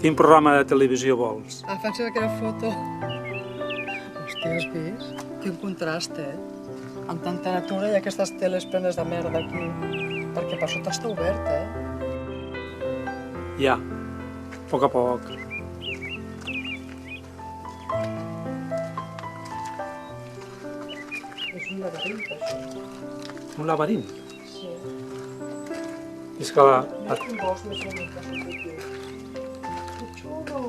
Quin programa de televisió vols? Faig aquella foto. Hòstia, has vist? Quin contrast, Amb tanta natura i aquestes teles plenes de merda aquí. Perquè per sota està obert, Ja, a poc a poc. És un laberint, això. Un laberint? Sí. És que la... Un bosc més bonic que això aquí. Que xulo!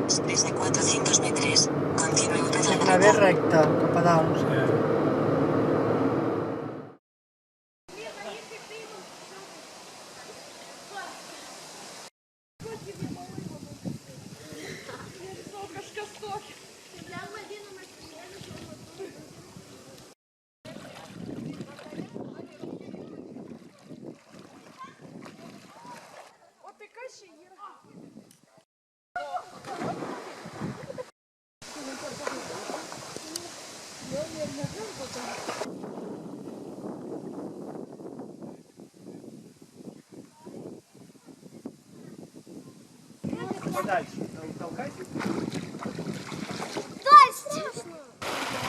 Després de 400 metres, continueu per la També recte, cap a dalt.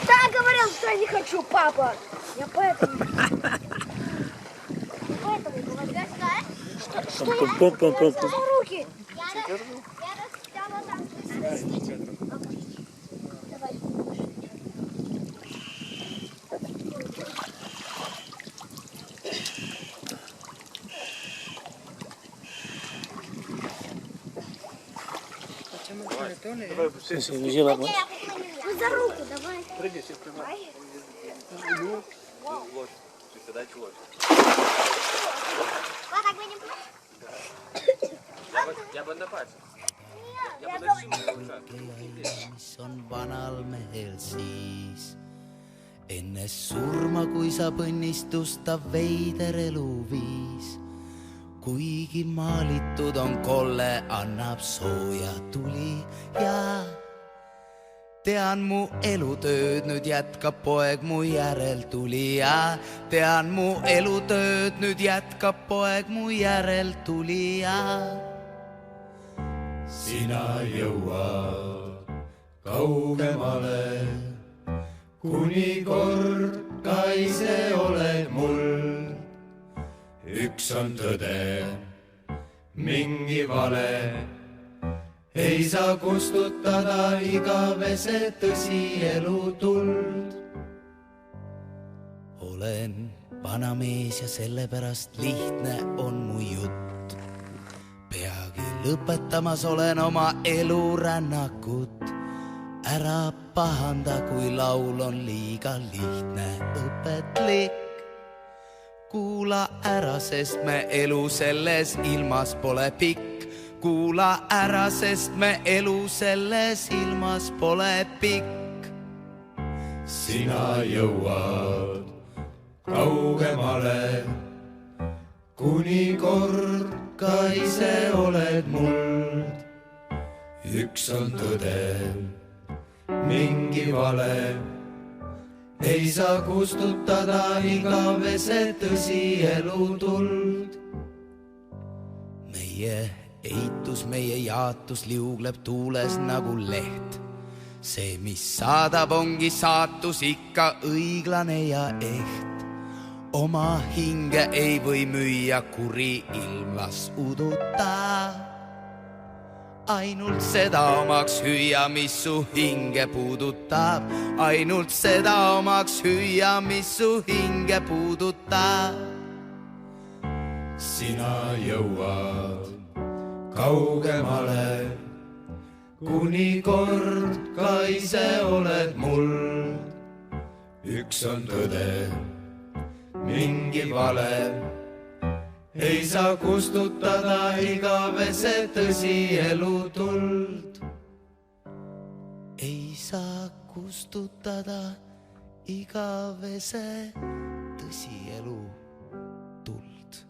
Да, говорил, что я не хочу, папа. Я поэтому. Поэтому говорю. Что я за руки? Я расстала там. Давай. Vigila, Ну за руку, давай. Вот так будем. Я бы на пальцах. Mis on vanal mehel siis enne surma, kui saab õnnistusta veider eluviis. Kuigi maalitud on kolle, annab sooja tuli ja tean mu elutööd nüüd jätkab poeg mu järel tuli ja tean mu elutööd nüüd jätkab poeg mu järel tuli ja sina jõuad kaugemale, kuni kord ka ise oled mul. Üks on tõde, mingi vale, ei saa kustutada igavese tõsielu tuld. Olen vana mees ja sellepärast lihtne on mu jutt. Peagi lõpetamas olen oma elurännakut. Ära pahanda, kui laul on liiga lihtne õpetlik. Kuula ära, sest me elu selles ilmas pole pikk. Kuula ära, sest me elu selles ilmas pole pikk. Sina jõuad kaugemale, kuni kord ka ise oled muld. Üks on tõde, mingi vale, ei saa kustutada igavese tõsielu tuld. Meie eitus, meie jaatus liugleb tuules nagu leht. See, mis saadab, ongi saatus ikka õiglane ja eht. Oma hinge ei või müüa, kuri ilm las uduta. Ainult seda omaks hüüa, mis su hinge puudutab. Ainult seda omaks hüüa, mis su hinge puudutab. Sina jõuad kaugemale, kuni kord ka ise oled mul. Üks on tõde, mingi vale, ei saa kustutada igavese tõsielu tuld. Ei saa kustutada igavese tõsielu tuld.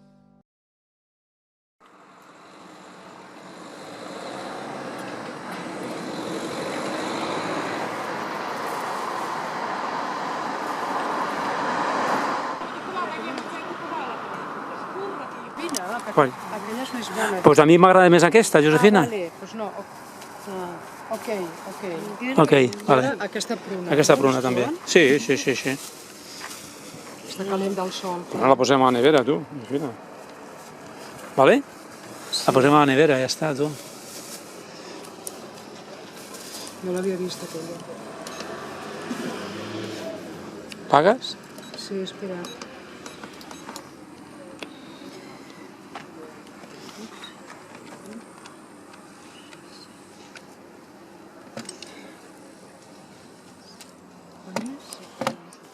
Qual? Aquella és més bona. Pues a mi m'agrada més aquesta, Josefina. Vale, pues no. Ok. Ok, vale. Aquesta pruna. Aquesta pruna també. Sí. Està calent del sol. No la posem a la nevera, tu. Josefina. Vale? La posem a la nevera, ja està, tu. No l'havia vist, aquella. Pagues? Sí, espera.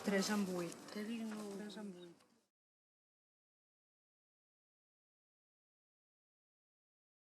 Tres amb 8. 3 amb 8.